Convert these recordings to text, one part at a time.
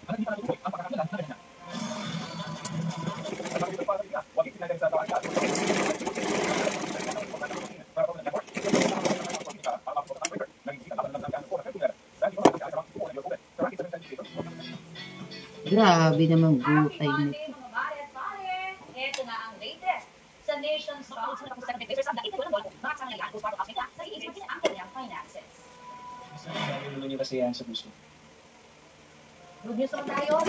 Grabe naman butay nito. Ito na ang latest sa Nation's Top Services ang nakita ng mga kasama ng Yanko Sparto Africa sa iisipin ang kanyang finances. Sabi naman yung kasiyahan sa puso. Good news naman tayo.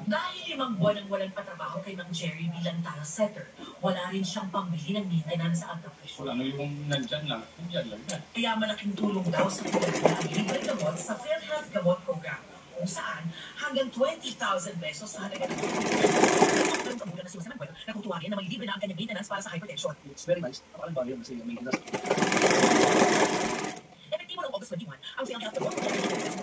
Dahil 5 buwan ang walang patrabaho kay Mang Jerry bilang tala setter, wala rin siyang pambili ng maintenance at presyo. Wala na yung nandyan lang. Nandyan lang yan. Kaya malaking tulong daw sa pagkakita ang libre gamot sa PhilHealth Gamot Program, kung saan hanggang 20,000 pesos sa halaga ng kabulan na sinusanan ko, nakutuwagin na may libre na ang kanyang maintenance para sa hypertension. It's very nice. Napakalang value kasi yung maintenance. Epektibo noong August 21, ang PhilHealth Gamot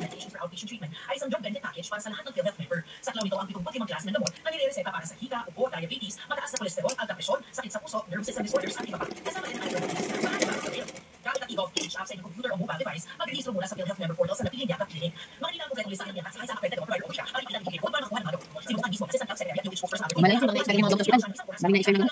Medication for Outpatient Treatment ay isang drug benefit package para sa lahat ng PhilHealth member. Sa klaw nito ang 75 klase ng gamot na nirereseta para sa hika, ubo, diabetes, mataas na kolesterol, alta presyon, sakit sa puso, nerve system disorders at iba pa. Kasama rin ang diabetes. Saan para sa PhilHealth? Gamit ang e-Gov PH app sa inyong computer o mobile device, mag-rehistro muna sa PhilHealth member portal sa napiling Yakap Clinic. Makikita ang kompletong lista ng Yakap sa isang accredited provider o siya, makikita ang bigay kung paano nakuha ng mga doktor. Sinubukan mismo sa Central Secretary at UH Posters. Malayo sa mga expect mo sa hospital. Bali na isa na